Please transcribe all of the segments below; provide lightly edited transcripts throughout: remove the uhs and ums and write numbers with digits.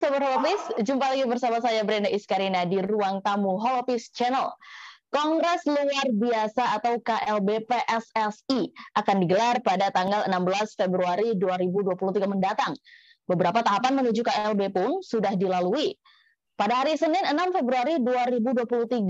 Sobat Holopis, jumpa lagi bersama saya Brenda Iskarina di Ruang Tamu Holopis Channel. Kongres Luar Biasa atau KLB PSSI akan digelar pada tanggal 16 Februari 2023 mendatang. Beberapa tahapan menuju KLB pun sudah dilalui. Pada hari Senin 6 Februari 2023,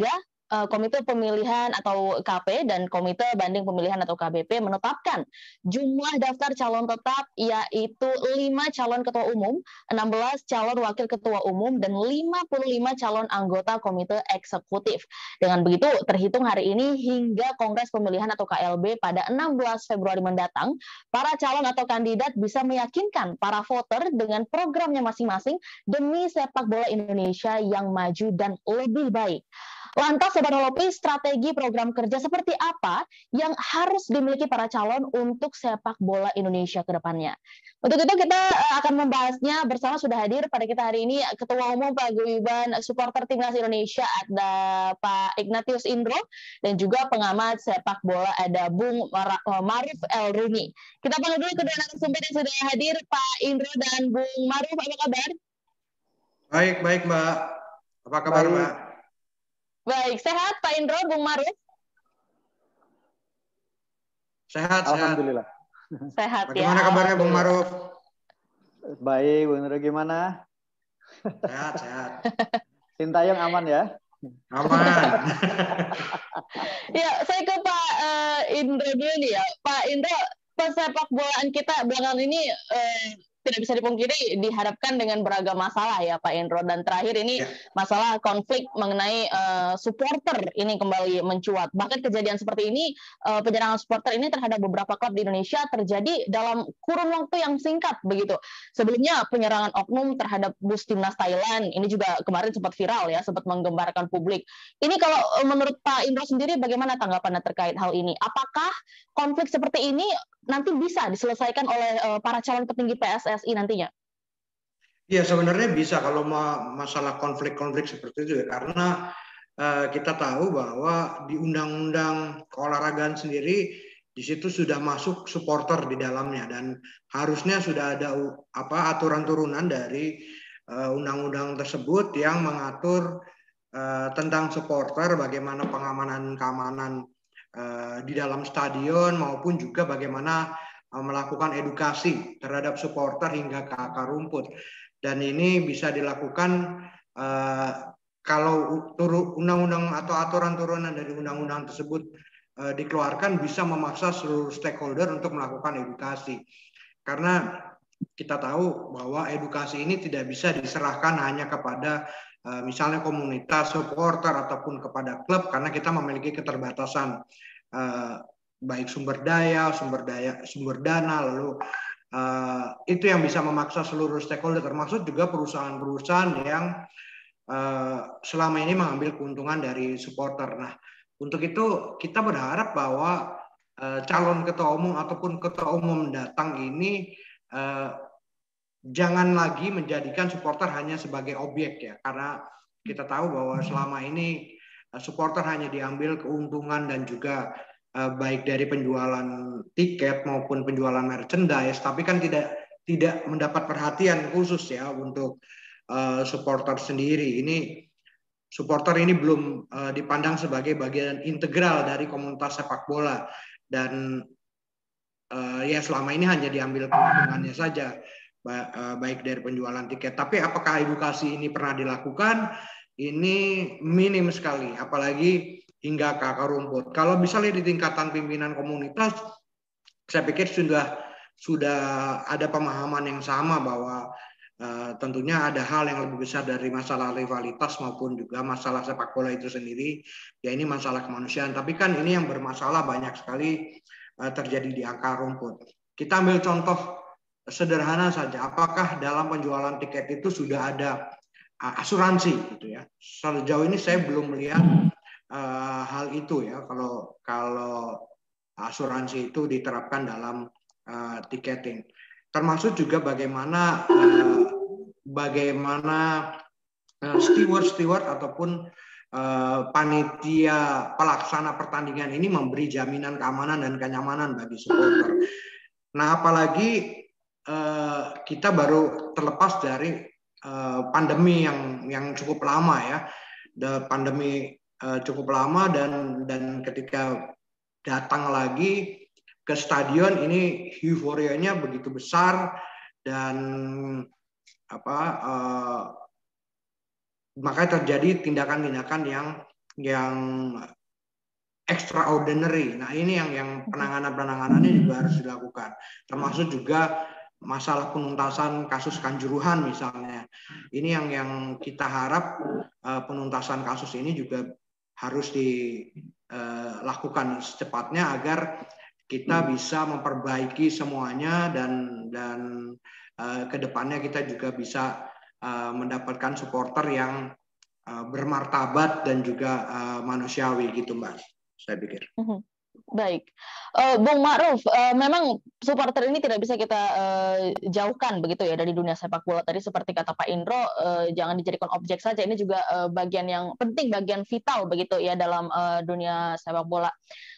Komite Pemilihan atau KP dan Komite Banding Pemilihan atau KBP menetapkan jumlah daftar calon tetap yaitu 5 calon ketua umum, 16 calon wakil ketua umum, dan 55 calon anggota komite eksekutif. Dengan begitu, terhitung hari ini hingga Kongres Pemilihan atau KLB pada 16 Februari mendatang, para calon atau kandidat bisa meyakinkan para voter dengan programnya masing-masing demi sepak bola Indonesia yang maju dan lebih baik. Lantas, Sobat Holopis, strategi program kerja seperti apa yang harus dimiliki para calon untuk sepak bola Indonesia ke depannya? Untuk itu kita akan membahasnya bersama, sudah hadir pada kita hari ini Ketua Umum Paguyuban Supporter Timnas Indonesia, ada Pak Ignatius Indro, dan juga pengamat sepak bola ada Bung Maruf El Rumi. Kita panggil dulu kedua narasumber yang sudah hadir, Pak Indro dan Bung Maruf. Apa kabar? Baik Mbak. Apa kabar Mbak? Baik, sehat Pak Indro, Bung Maruf? Sehat. Alhamdulillah. Sehat. Bagaimana ya? Kabarnya Bung Maruf? Baik, Bung Indro gimana? Sehat. Sintayong aman ya? Aman. Ya, saya ke Pak Indro dulu nih ya. Pak Indro, pesepak bolaan kita belakangan ini tidak bisa dipungkiri dihadapkan dengan beragam masalah ya Pak Indro, dan terakhir ini masalah konflik mengenai supporter ini kembali mencuat. Bahkan kejadian seperti ini, penyerangan supporter ini terhadap beberapa klub di Indonesia terjadi dalam kurun waktu yang singkat begitu. Sebelumnya penyerangan oknum terhadap bus timnas Thailand ini juga kemarin sempat viral ya, sempat menggembarkan publik. Ini kalau menurut Pak Indro sendiri bagaimana tanggapannya terkait hal ini? Apakah konflik seperti ini nanti bisa diselesaikan oleh para calon petinggi PSSI nantinya? Iya, sebenarnya bisa kalau masalah konflik-konflik seperti itu ya, karena kita tahu bahwa di undang-undang keolahragaan sendiri di situ sudah masuk supporter di dalamnya, dan harusnya sudah ada aturan turunan dari undang-undang tersebut yang mengatur tentang supporter, bagaimana keamanan di dalam stadion maupun juga bagaimana melakukan edukasi terhadap supporter hingga ke akar rumput. Dan ini bisa dilakukan kalau undang-undang atau aturan turunan dari undang-undang tersebut dikeluarkan, bisa memaksa seluruh stakeholder untuk melakukan edukasi. Karena kita tahu bahwa edukasi ini tidak bisa diserahkan hanya kepada misalnya komunitas supporter ataupun kepada klub, karena kita memiliki keterbatasan baik sumber dana, lalu itu yang bisa memaksa seluruh stakeholder, termasuk juga perusahaan-perusahaan yang selama ini mengambil keuntungan dari supporter. Nah, untuk itu kita berharap bahwa calon ketua umum ataupun ketua umum datang ini jangan lagi menjadikan supporter hanya sebagai objek ya, karena kita tahu bahwa selama ini supporter hanya diambil keuntungan dan juga baik dari penjualan tiket maupun penjualan merchandise, tapi kan tidak mendapat perhatian khusus ya untuk supporter sendiri. Ini supporter ini belum dipandang sebagai bagian integral dari komunitas sepak bola, dan ya selama ini hanya diambil keuntungannya saja, baik dari penjualan tiket. Tapi apakah edukasi ini pernah dilakukan? Ini minim sekali, apalagi hingga ke akar rumput. Kalau misalnya di tingkatan pimpinan komunitas, saya pikir sudah ada pemahaman yang sama bahwa tentunya ada hal yang lebih besar dari masalah rivalitas maupun juga masalah sepak bola itu sendiri, ya ini masalah kemanusiaan. Tapi kan ini yang bermasalah banyak sekali terjadi di akar rumput. Kita ambil contoh sederhana saja, apakah dalam penjualan tiket itu sudah ada asuransi gitu ya? Sejauh ini saya belum melihat hal itu ya, kalau asuransi itu diterapkan dalam tiketing. Termasuk juga bagaimana steward ataupun panitia pelaksana pertandingan ini memberi jaminan keamanan dan kenyamanan bagi supporter. Nah, apalagi kita baru terlepas dari pandemi yang cukup lama ya, pandemi cukup lama dan ketika datang lagi ke stadion ini euforianya begitu besar dan makanya terjadi tindakan-tindakan yang extraordinary. Nah ini yang penanganannya juga harus dilakukan, termasuk juga masalah penuntasan kasus Kanjuruhan misalnya. Ini yang kita harap penuntasan kasus ini juga harus dilakukan secepatnya agar kita bisa memperbaiki semuanya dan kedepannya kita juga bisa mendapatkan supporter yang bermartabat dan juga manusiawi gitu Mbak. Saya pikir. Baik, Bung Ma'ruf, memang supporter ini tidak bisa kita jauhkan begitu ya dari dunia sepak bola. Tadi seperti kata Pak Indro, jangan dijadikan objek saja. Ini juga bagian yang penting, bagian vital begitu ya dalam dunia sepak bola.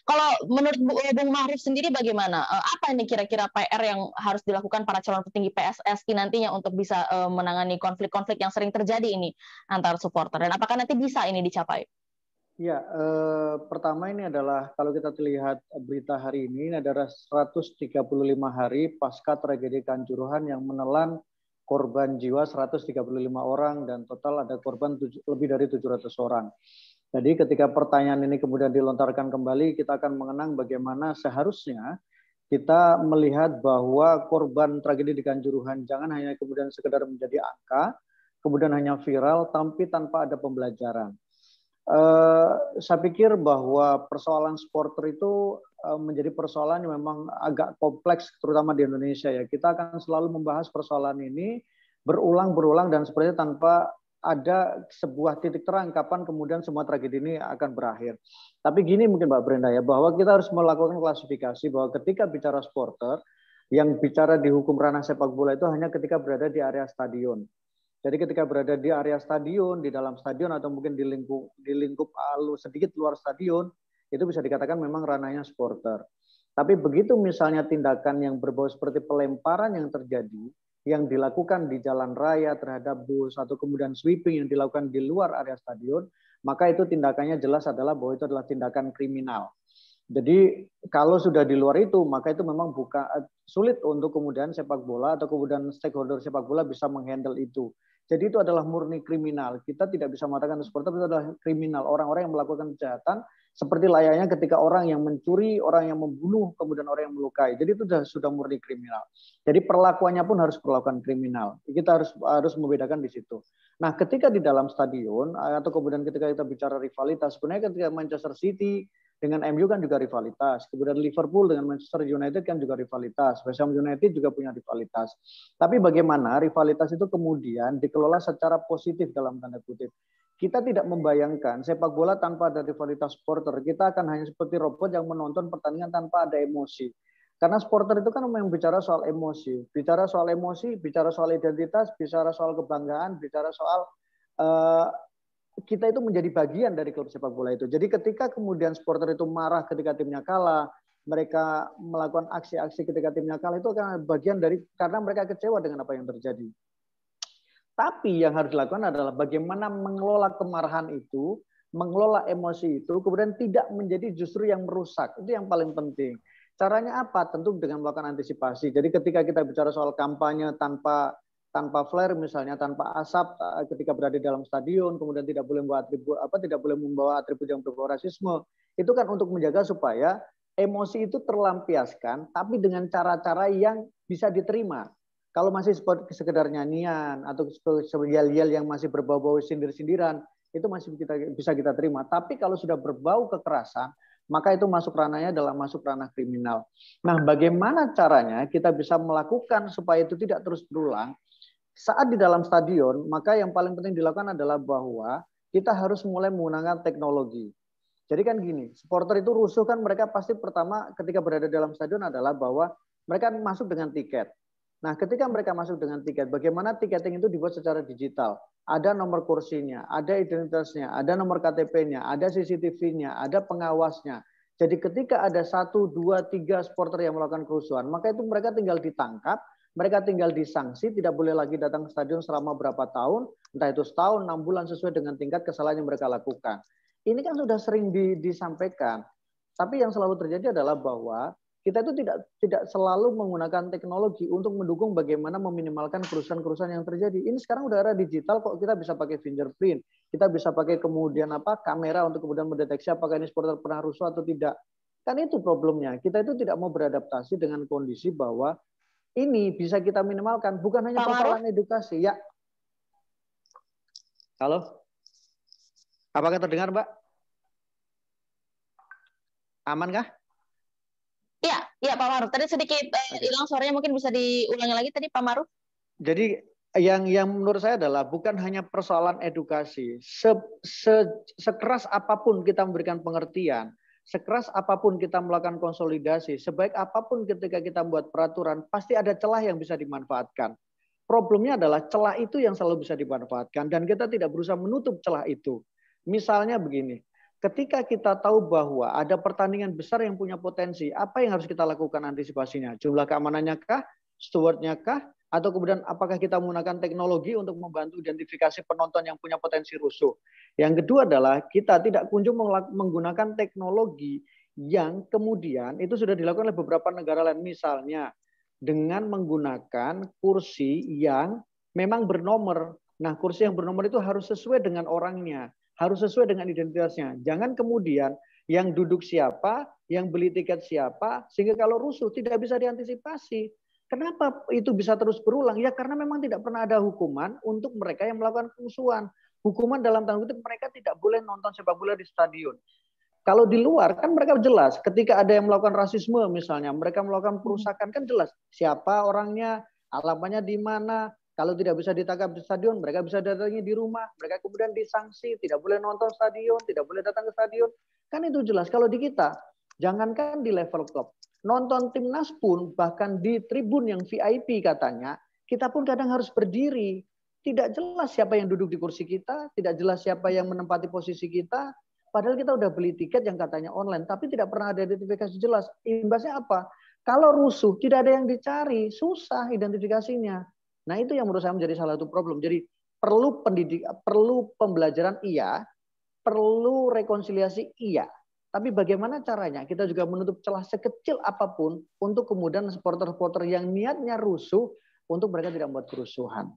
Kalau menurut Bung Ma'ruf sendiri bagaimana? Apa ini kira-kira PR yang harus dilakukan para calon petinggi PSSI nantinya untuk bisa menangani konflik-konflik yang sering terjadi ini antar supporter, dan apakah nanti bisa ini dicapai? Ya, pertama ini adalah kalau kita lihat berita hari ini adalah 135 hari pasca tragedi Kanjuruhan yang menelan korban jiwa 135 orang dan total ada korban lebih dari 700 orang. Jadi ketika pertanyaan ini kemudian dilontarkan kembali, kita akan mengenang bagaimana seharusnya kita melihat bahwa korban tragedi di Kanjuruhan jangan hanya kemudian sekedar menjadi angka, kemudian hanya viral, tapi tanpa ada pembelajaran. Saya pikir bahwa persoalan supporter itu menjadi persoalan yang memang agak kompleks, terutama di Indonesia ya. Kita akan selalu membahas persoalan ini berulang dan sepertinya tanpa ada sebuah titik terang kapan kemudian semua tragedi ini akan berakhir. Tapi gini mungkin Mbak Brenda ya, bahwa kita harus melakukan klasifikasi bahwa ketika bicara supporter, yang bicara di hukum ranah sepak bola itu hanya ketika berada di area stadion. Jadi ketika berada di area stadion, di dalam stadion atau mungkin di lingkup sedikit luar stadion, itu bisa dikatakan memang ranahnya supporter. Tapi begitu misalnya tindakan yang berbau seperti pelemparan yang terjadi, yang dilakukan di jalan raya terhadap bus atau kemudian sweeping yang dilakukan di luar area stadion, maka itu tindakannya jelas adalah bahwa itu adalah tindakan kriminal. Jadi kalau sudah di luar itu, maka itu memang sulit untuk kemudian sepak bola atau kemudian stakeholder sepak bola bisa menghandle itu. Jadi itu adalah murni kriminal. Kita tidak bisa mengatakan supporter itu adalah kriminal. Orang-orang yang melakukan kejahatan seperti layaknya ketika orang yang mencuri, orang yang membunuh, kemudian orang yang melukai. Jadi itu sudah murni kriminal. Jadi perlakuannya pun harus perlakuan kriminal. Kita harus membedakan di situ. Nah, ketika di dalam stadion atau kemudian ketika kita bicara rivalitas, sebenarnya ketika Manchester City dengan MU kan juga rivalitas. Kemudian Liverpool dengan Manchester United kan juga rivalitas. West Ham United juga punya rivalitas. Tapi bagaimana rivalitas itu kemudian dikelola secara positif dalam tanda kutip. Kita tidak membayangkan sepak bola tanpa ada rivalitas supporter. Kita akan hanya seperti robot yang menonton pertandingan tanpa ada emosi. Karena supporter itu kan memang bicara soal emosi. Bicara soal emosi, bicara soal identitas, bicara soal kebanggaan, bicara soal kita itu menjadi bagian dari klub sepak bola itu. Jadi ketika kemudian supporter itu marah ketika timnya kalah, mereka melakukan aksi-aksi ketika timnya kalah, itu akan bagian dari karena mereka kecewa dengan apa yang terjadi. Tapi yang harus dilakukan adalah bagaimana mengelola kemarahan itu, mengelola emosi itu, kemudian tidak menjadi justru yang merusak. Itu yang paling penting. Caranya apa? Tentu dengan melakukan antisipasi. Jadi ketika kita bicara soal kampanye tanpa flare misalnya, tanpa asap ketika berada di dalam stadion, kemudian tidak boleh membawa atribut yang berbau rasisme, itu kan untuk menjaga supaya emosi itu terlampiaskan, tapi dengan cara-cara yang bisa diterima. Kalau masih sekedar nyanyian atau yel-yel yang masih berbau-bau sindir-sindiran, itu masih bisa kita terima. Tapi kalau sudah berbau kekerasan, maka itu masuk ranahnya adalah masuk ranah kriminal. Nah, bagaimana caranya kita bisa melakukan supaya itu tidak terus berulang? Saat di dalam stadion, maka yang paling penting dilakukan adalah bahwa kita harus mulai menggunakan teknologi. Jadi kan gini, supporter itu rusuh kan mereka pasti pertama ketika berada dalam stadion adalah bahwa mereka masuk dengan tiket. Nah, ketika mereka masuk dengan tiket, bagaimana tiketing itu dibuat secara digital? Ada nomor kursinya, ada identitasnya, ada nomor KTP-nya, ada CCTV-nya, ada pengawasnya. Jadi ketika ada 1, 2, 3 supporter yang melakukan kerusuhan, maka itu mereka tinggal ditangkap, mereka tinggal disanksi, tidak boleh lagi datang ke stadion selama berapa tahun, entah itu setahun, 6 bulan sesuai dengan tingkat kesalahan yang mereka lakukan. Ini kan sudah sering disampaikan. Tapi yang selalu terjadi adalah bahwa kita itu tidak selalu menggunakan teknologi untuk mendukung bagaimana meminimalkan kerusakan-kerusakan yang terjadi. Ini sekarang udah era digital kok, kita bisa pakai fingerprint, kita bisa pakai kemudian kamera untuk kemudian mendeteksi apakah ini supporter pernah rusuh atau tidak. Kan itu problemnya. Kita itu tidak mau beradaptasi dengan kondisi bahwa ini bisa kita minimalkan, bukan hanya persoalan edukasi. Ya. Halo? Apakah terdengar, Mbak? Aman kah? Iya Pak Maruf. Tadi sedikit hilang suaranya, mungkin bisa diulangi lagi tadi Pak Maruf. Jadi yang menurut saya adalah bukan hanya persoalan edukasi. Sekeras apapun kita memberikan pengertian, sekeras apapun kita melakukan konsolidasi, sebaik apapun ketika kita membuat peraturan, pasti ada celah yang bisa dimanfaatkan. Problemnya adalah celah itu yang selalu bisa dimanfaatkan dan kita tidak berusaha menutup celah itu. Misalnya begini, ketika kita tahu bahwa ada pertandingan besar yang punya potensi, apa yang harus kita lakukan antisipasinya? Jumlah keamanannya kah? Stewardnya kah? Atau kemudian apakah kita menggunakan teknologi untuk membantu identifikasi penonton yang punya potensi rusuh? Yang kedua adalah kita tidak kunjung menggunakan teknologi yang kemudian itu sudah dilakukan oleh beberapa negara lain. Misalnya dengan menggunakan kursi yang memang bernomor. Nah, kursi yang bernomor itu harus sesuai dengan orangnya, harus sesuai dengan identitasnya. Jangan kemudian yang duduk siapa, yang beli tiket siapa, sehingga kalau rusuh tidak bisa diantisipasi. Kenapa itu bisa terus berulang? Ya karena memang tidak pernah ada hukuman untuk mereka yang melakukan kerusuhan. Hukuman dalam tanda kutip mereka tidak boleh nonton sepak bola di stadion. Kalau di luar kan mereka jelas, ketika ada yang melakukan rasisme misalnya, mereka melakukan perusakan kan jelas siapa orangnya, alamatnya di mana. Kalau tidak bisa ditangkap di stadion, mereka bisa datangi di rumah, mereka kemudian disanksi, tidak boleh nonton stadion, tidak boleh datang ke stadion. Kan itu jelas. Kalau di kita, jangankan di level klub, nonton timnas pun bahkan di tribun yang VIP katanya, kita pun kadang harus berdiri. Tidak jelas siapa yang duduk di kursi kita, tidak jelas siapa yang menempati posisi kita. Padahal kita udah beli tiket yang katanya online, tapi tidak pernah ada identifikasi jelas. Imbasnya apa? Kalau rusuh, tidak ada yang dicari, susah identifikasinya. Nah itu yang menurut saya menjadi salah satu problem. Jadi perlu perlu pembelajaran iya, perlu rekonsiliasi iya. Tapi bagaimana caranya? Kita juga menutup celah sekecil apapun untuk kemudian supporter-supporter yang niatnya rusuh, untuk mereka tidak membuat kerusuhan.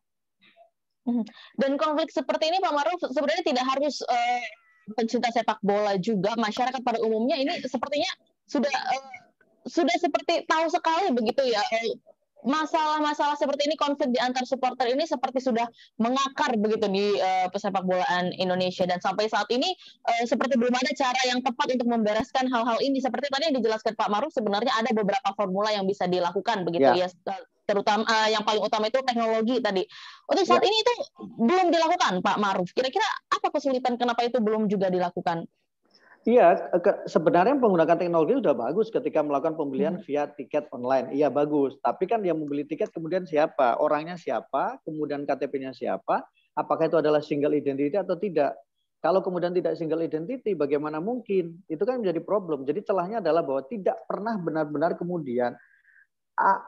Dan konflik seperti ini Pak Maruf sebenarnya tidak harus pencinta sepak bola juga, masyarakat pada umumnya ini sepertinya sudah seperti tahu sekali begitu ya, masalah-masalah seperti ini, konflik di antar supporter ini seperti sudah mengakar begitu di pesepak bolaan Indonesia, dan sampai saat ini seperti belum ada cara yang tepat untuk membereskan hal-hal ini. Seperti tadi yang dijelaskan Pak Maruf, sebenarnya ada beberapa formula yang bisa dilakukan begitu ya, terutama yang paling utama itu teknologi tadi. Untuk saat ini itu belum dilakukan Pak Maruf. Kira-kira apa kesulitan, kenapa itu belum juga dilakukan? Iya, sebenarnya menggunakan teknologi sudah bagus ketika melakukan pembelian via tiket online. Iya bagus, tapi kan yang membeli tiket kemudian siapa? Orangnya siapa? Kemudian KTP-nya siapa? Apakah itu adalah single identity atau tidak? Kalau kemudian tidak single identity, bagaimana mungkin? Itu kan menjadi problem. Jadi celahnya adalah bahwa tidak pernah benar-benar kemudian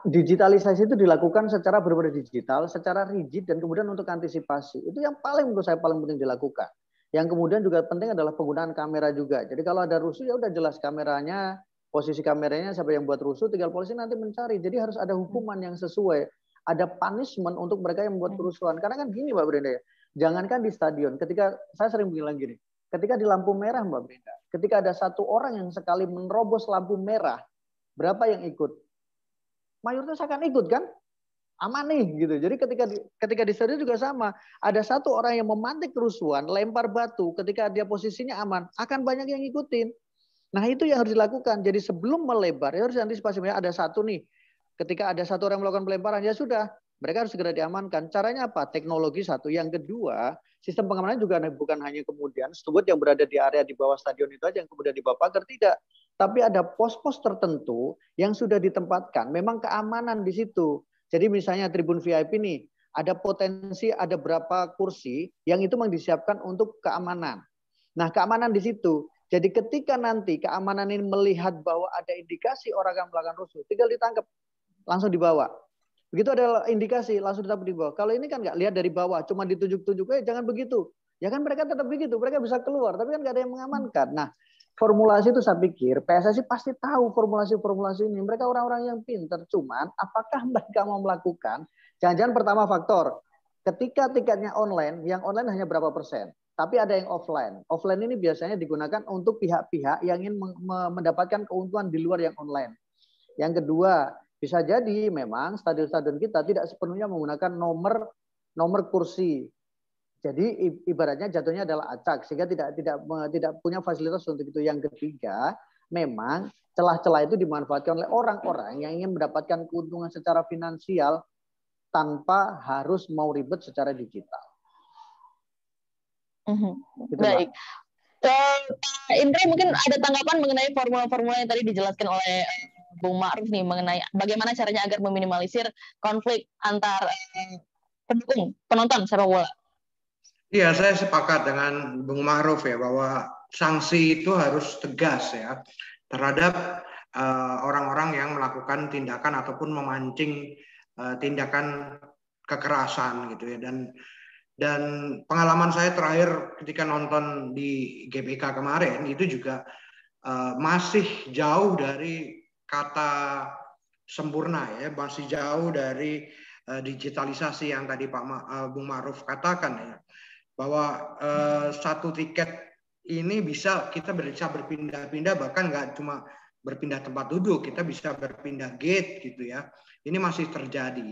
digitalisasi itu dilakukan secara benar-benar digital, secara rigid, dan kemudian untuk antisipasi. Itu yang paling menurut saya paling penting dilakukan. Yang kemudian juga penting adalah penggunaan kamera juga. Jadi kalau ada rusuh ya udah jelas kameranya, posisi kameranya, siapa yang buat rusuh, tinggal polisi nanti mencari. Jadi harus ada hukuman yang sesuai. Ada punishment untuk mereka yang membuat kerusuhan. Karena kan gini Mbak Brenda ya, jangankan di stadion, ketika saya sering bilang gini, ketika di lampu merah Mbak Brenda, ketika ada satu orang yang sekali menerobos lampu merah, berapa yang ikut? Mayoritas akan ikut kan? Aman nih gitu. Jadi ketika di stadion juga sama. Ada satu orang yang memantik kerusuhan, lempar batu, ketika dia posisinya aman, akan banyak yang ngikutin. Nah itu yang harus dilakukan. Jadi sebelum melebar, ya harus antisipasi. Ada satu nih, ketika ada satu orang melakukan pelemparan, ya sudah, mereka harus segera diamankan. Caranya apa? Teknologi satu. Yang kedua, sistem pengamanan juga bukan hanya kemudian steward yang berada di area di bawah stadion itu aja yang kemudian dibawa pagar, tidak. Tapi ada pos-pos tertentu yang sudah ditempatkan. Memang keamanan di situ. Jadi misalnya tribun VIP nih, ada potensi ada berapa kursi yang itu memang disiapkan untuk keamanan. Nah keamanan di situ. Jadi ketika nanti keamanan ini melihat bahwa ada indikasi orang yang melakukan rusuh, tinggal ditangkap, langsung dibawa. Begitu ada indikasi langsung tetap di bawah. Kalau ini kan nggak lihat dari bawah, cuma ditunjuk-tunjuk, jangan begitu. Ya kan mereka tetap begitu, mereka bisa keluar, tapi kan nggak ada yang mengamankan. Nah, formulasi itu saya pikir PSSI pasti tahu formulasi-formulasi ini. Mereka orang-orang yang pintar, cuman apakah mereka mau melakukan? Jangan-jangan pertama faktor, ketika tiketnya online, yang online hanya berapa persen? Tapi ada yang offline. Offline ini biasanya digunakan untuk pihak-pihak yang ingin mendapatkan keuntungan di luar yang online. Yang kedua, bisa jadi memang stadion-stadion kita tidak sepenuhnya menggunakan nomor kursi. Jadi ibaratnya jatuhnya adalah acak sehingga tidak punya fasilitas untuk itu. Yang ketiga, memang celah-celah itu dimanfaatkan oleh orang-orang yang ingin mendapatkan keuntungan secara finansial tanpa harus mau ribet secara digital. Gitu, baik. Pak Indra mungkin ada tanggapan mengenai formula-formula yang tadi dijelaskan oleh Bung Ma'ruf nih mengenai bagaimana caranya agar meminimalisir konflik antar pendukung penonton sepak bola. Iya, saya sepakat dengan Bung Ma'ruf ya bahwa sanksi itu harus tegas ya terhadap orang-orang yang melakukan tindakan ataupun memancing tindakan kekerasan gitu ya. Dan pengalaman saya terakhir ketika nonton di GBK kemarin itu juga masih jauh dari kata sempurna ya, masih jauh dari digitalisasi yang tadi Bung Ma'ruf katakan ya, bahwa satu tiket ini bisa kita bisa berpindah-pindah, bahkan nggak cuma berpindah tempat duduk, kita bisa berpindah gate gitu ya. Ini masih terjadi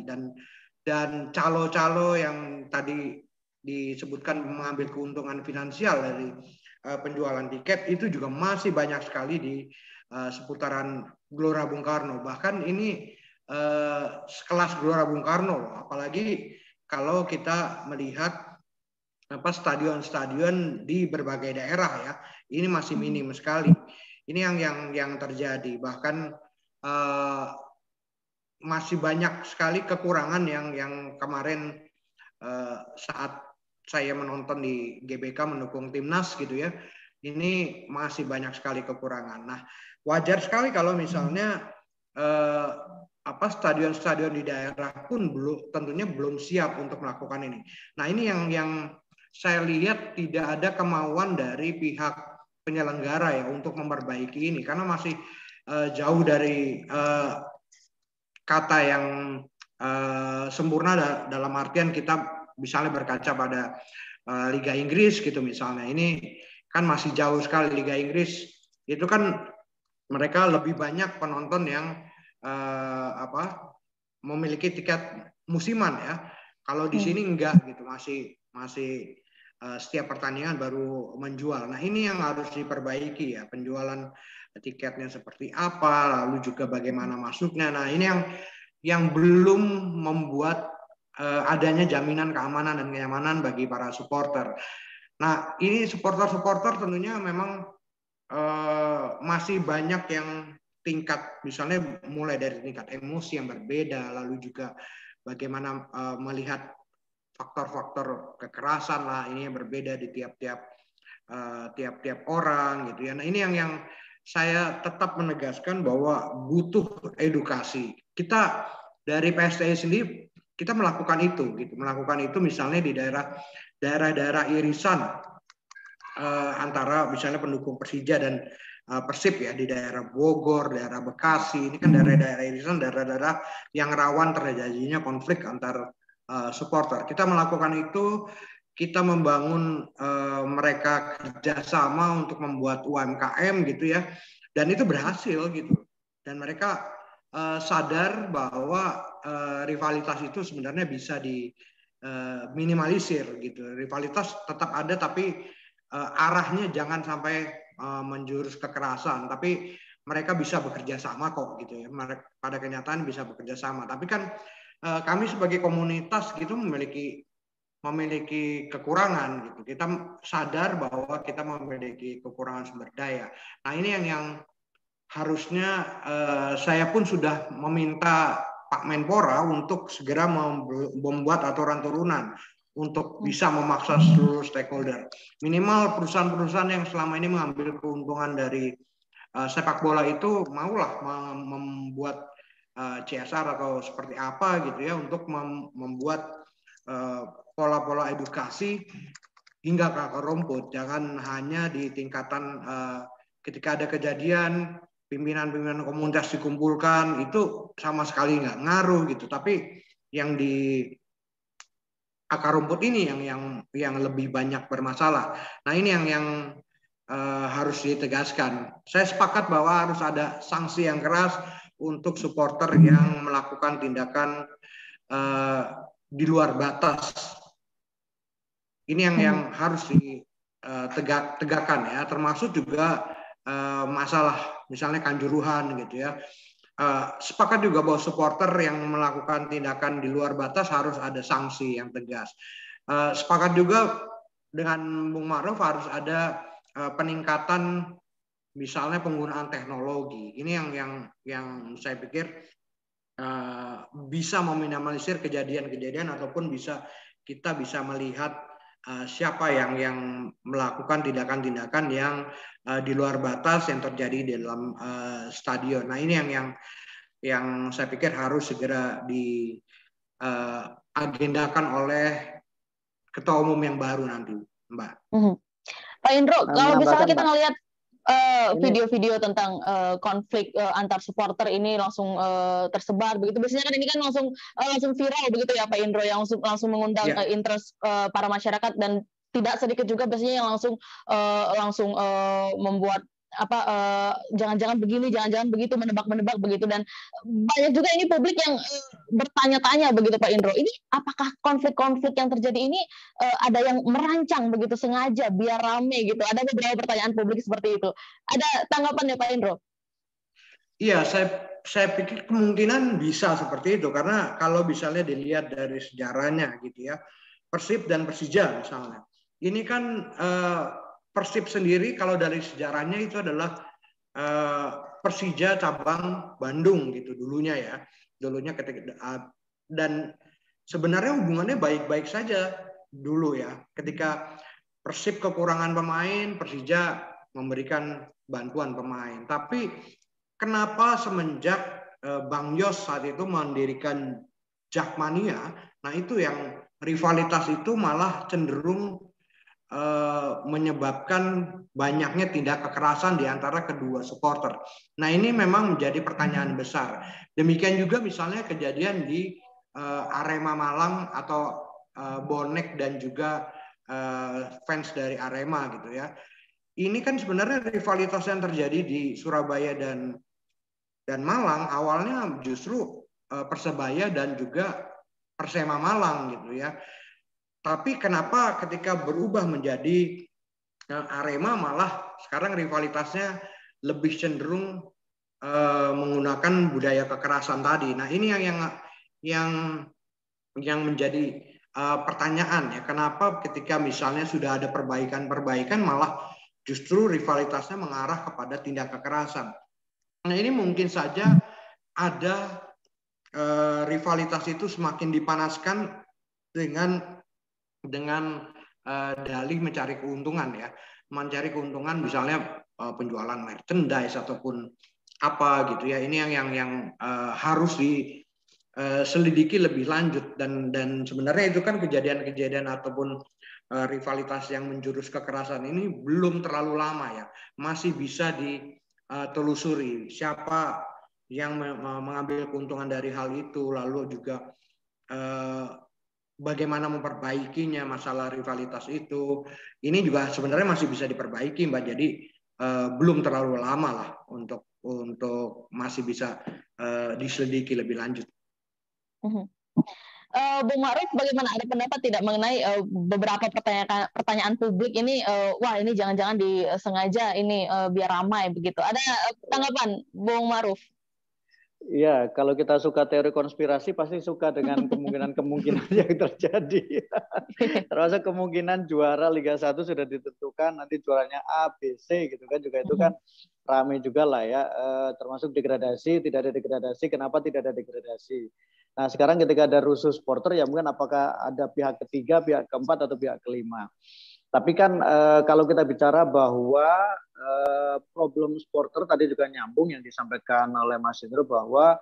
dan calo-calo yang tadi disebutkan mengambil keuntungan finansial dari penjualan tiket itu juga masih banyak sekali di seputaran Gelora Bung Karno. Bahkan ini sekelas Gelora Bung Karno, apalagi kalau kita melihat stadion-stadion di berbagai daerah ya, ini masih minim sekali. Ini yang terjadi. Bahkan masih banyak sekali kekurangan yang kemarin saat saya menonton di GBK mendukung timnas gitu ya, ini masih banyak sekali kekurangan. Nah, wajar sekali kalau misalnya stadion-stadion di daerah pun tentunya belum siap untuk melakukan ini. Nah, ini yang saya lihat tidak ada kemauan dari pihak penyelenggara ya untuk memperbaiki ini karena masih jauh dari kata yang sempurna dalam artian kita misalnya berkaca pada Liga Inggris gitu misalnya. Ini kan masih jauh sekali. Liga Inggris itu kan mereka lebih banyak penonton yang memiliki tiket musiman ya. Kalau di sini enggak gitu, masih setiap pertandingan baru menjual. Nah, ini yang harus diperbaiki ya, penjualan tiketnya seperti apa, lalu juga bagaimana masuknya. Nah, ini yang belum membuat adanya jaminan keamanan dan kenyamanan bagi para supporter. Nah, ini supporter tentunya memang masih banyak yang tingkat, misalnya mulai dari tingkat emosi yang berbeda, lalu juga bagaimana melihat faktor-faktor kekerasan lah, ini yang berbeda di tiap-tiap orang gitu ya. Nah, ini yang saya tetap menegaskan bahwa butuh edukasi. Kita dari PSSI sendiri kita melakukan itu misalnya di daerah-daerah irisan antara misalnya pendukung Persija dan Persib ya, di daerah Bogor, daerah Bekasi. Ini kan daerah-daerah irisan, daerah-daerah yang rawan terjadinya konflik antar supporter. Kita melakukan itu, kita membangun mereka kerjasama untuk membuat UMKM gitu ya, dan itu berhasil gitu. Dan mereka sadar bahwa rivalitas itu sebenarnya bisa diminimalisir gitu. Rivalitas tetap ada, tapi arahnya jangan sampai menjurus kekerasan. Tapi mereka bisa bekerja sama kok gitu ya. Pada kenyataan bisa bekerja sama. Tapi kan kami sebagai komunitas gitu memiliki kekurangan gitu. Kita sadar bahwa kita memiliki kekurangan sumber daya. Nah, ini yang harusnya saya pun sudah meminta Pak Menpora untuk segera membuat aturan turunan untuk bisa memaksa seluruh stakeholder. Minimal perusahaan-perusahaan yang selama ini mengambil keuntungan dari sepak bola itu maulah membuat CSR atau seperti apa gitu ya untuk membuat pola-pola edukasi hingga ke akar rumput. Jangan hanya di tingkatan ketika ada kejadian pimpinan-pimpinan komunitas dikumpulkan, itu sama sekali nggak ngaruh gitu. Tapi yang di akar rumput ini yang lebih banyak bermasalah. Nah ini yang harus ditegaskan. Saya sepakat bahwa harus ada sanksi yang keras untuk supporter yang melakukan tindakan di luar batas. Ini yang harus ditegakkan ya, termasuk juga masalah misalnya kanjuruhan gitu ya. Sepakat juga bahwa supporter yang melakukan tindakan di luar batas harus ada sanksi yang tegas. Sepakat juga dengan Bung Ma'ruf harus ada peningkatan misalnya penggunaan teknologi. Ini yang saya pikir bisa meminimalisir kejadian-kejadian ataupun kita bisa melihat siapa yang melakukan tindakan-tindakan yang di luar batas yang terjadi di dalam stadion. Nah ini yang saya pikir harus segera diagendakan oleh ketua umum yang baru nanti, Mbak. Pak Indro, kalau misalnya kita ngelihat ini video-video tentang konflik antar supporter ini langsung tersebar begitu, biasanya kan ini kan langsung viral begitu ya Pak Indro, yang langsung mengundang interest para masyarakat, dan tidak sedikit juga biasanya yang langsung membuat jangan-jangan begini, jangan-jangan begitu, menebak-menebak begitu, dan banyak juga ini publik yang bertanya-tanya begitu Pak Indro. Ini apakah konflik-konflik yang terjadi ini ada yang merancang begitu sengaja biar rame gitu? Ada beberapa pertanyaan publik seperti itu. Ada tanggapannya Pak Indro? Iya, saya pikir kemungkinan bisa seperti itu, karena kalau misalnya dilihat dari sejarahnya gitu ya, Persib dan Persija misalnya, ini kan Persib sendiri kalau dari sejarahnya itu adalah Persija cabang Bandung gitu dulunya ketika dan sebenarnya hubungannya baik-baik saja dulu ya, ketika Persib kekurangan pemain, Persija memberikan bantuan pemain. Tapi kenapa semenjak Bang Yos saat itu mendirikan Jakmania, nah itu yang rivalitas itu malah cenderung menyebabkan banyaknya tindak kekerasan di antara kedua supporter. Nah ini memang menjadi pertanyaan besar. Demikian juga misalnya kejadian di Arema Malang atau bonek dan juga fans dari Arema gitu ya. Ini kan sebenarnya rivalitas yang terjadi di Surabaya dan Malang awalnya justru Persebaya dan juga Persema Malang gitu ya. Tapi kenapa ketika berubah menjadi Arema malah sekarang rivalitasnya lebih cenderung menggunakan budaya kekerasan tadi. Nah ini yang menjadi pertanyaan ya, kenapa ketika misalnya sudah ada perbaikan malah justru rivalitasnya mengarah kepada tindak kekerasan. Nah ini mungkin saja ada rivalitas itu semakin dipanaskan dengan dalih mencari keuntungan ya, mencari keuntungan misalnya penjualan merchandise ataupun apa gitu ya. Ini yang harus diselidiki lebih lanjut, dan sebenarnya itu kan kejadian-kejadian ataupun rivalitas yang menjurus kekerasan ini belum terlalu lama ya, masih bisa ditelusuri siapa yang mengambil keuntungan dari hal itu, lalu juga bagaimana memperbaikinya masalah rivalitas itu. Ini juga sebenarnya masih bisa diperbaiki Mbak. Jadi belum terlalu lama lah untuk masih bisa diselidiki lebih lanjut. Bung Ma'ruf, bagaimana, ada pendapat tidak mengenai beberapa pertanyaan publik ini, wah ini jangan-jangan disengaja ini biar ramai begitu. Ada tanggapan Bung Ma'ruf? Ya, kalau kita suka teori konspirasi pasti suka dengan kemungkinan-kemungkinan yang terjadi. Termasuk kemungkinan juara Liga 1 sudah ditentukan, nanti juaranya A, B, C gitu kan, juga itu kan ramai juga lah ya. Termasuk degradasi, tidak ada degradasi, kenapa tidak ada degradasi. Nah sekarang ketika ada rusuh supporter ya mungkin apakah ada pihak ketiga, pihak keempat, atau pihak kelima. Tapi kan kalau kita bicara bahwa problem supporter tadi juga nyambung yang disampaikan oleh Mas Indro, bahwa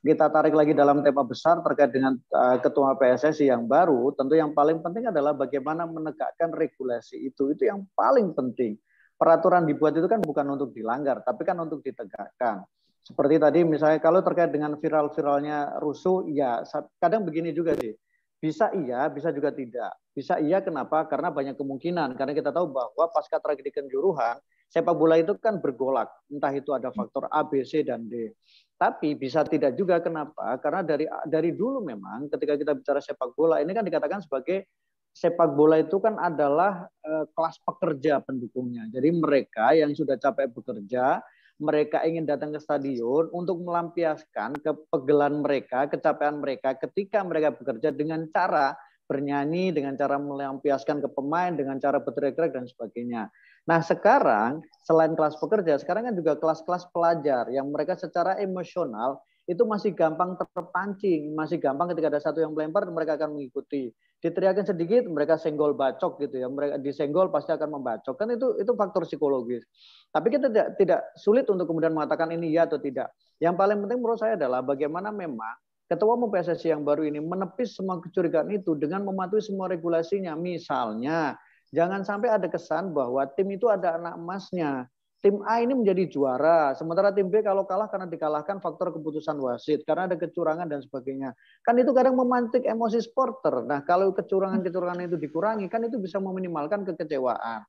kita tarik lagi dalam tema besar terkait dengan Ketua PSSI yang baru, tentu yang paling penting adalah bagaimana menegakkan regulasi itu yang paling penting. Peraturan dibuat itu kan bukan untuk dilanggar, tapi kan untuk ditegakkan. Seperti tadi misalnya kalau terkait dengan viral-viralnya rusuh, ya kadang begini juga sih. Bisa iya, bisa juga tidak. Bisa iya kenapa? Karena banyak kemungkinan. Karena kita tahu bahwa pasca tragedi Kanjuruhan, sepak bola itu kan bergolak. Entah itu ada faktor A, B, C, dan D. Tapi bisa tidak juga kenapa? Karena dari dulu memang ketika kita bicara sepak bola ini kan dikatakan sebagai sepak bola itu kan adalah kelas pekerja pendukungnya. Jadi mereka yang sudah capek bekerja, mereka ingin datang ke stadion untuk melampiaskan kepegelan mereka, kecapean mereka ketika mereka bekerja dengan cara bernyanyi, dengan cara melampiaskan ke pemain, dengan cara berteriak-teriak dan sebagainya. Nah sekarang selain kelas pekerja, sekarang kan juga kelas-kelas pelajar yang mereka secara emosional itu masih gampang terpancing, masih gampang ketika ada satu yang melempar mereka akan mengikuti. Diteriakin sedikit mereka senggol bacok gitu ya, mereka disenggol pasti akan membacok, kan itu faktor psikologis. Tapi kita tidak sulit untuk kemudian mengatakan ini ya atau tidak. Yang paling penting menurut saya adalah bagaimana memang Ketua Umum PSSI yang baru ini menepis semua kecurigaan itu dengan mematuhi semua regulasinya. Misalnya jangan sampai ada kesan bahwa tim itu ada anak emasnya. Tim A ini menjadi juara, sementara tim B kalau kalah karena dikalahkan faktor keputusan wasit, karena ada kecurangan dan sebagainya. Kan itu kadang memantik emosi supporter. Nah, kalau kecurangan-kecurangan itu dikurangi, kan itu bisa meminimalkan kekecewaan.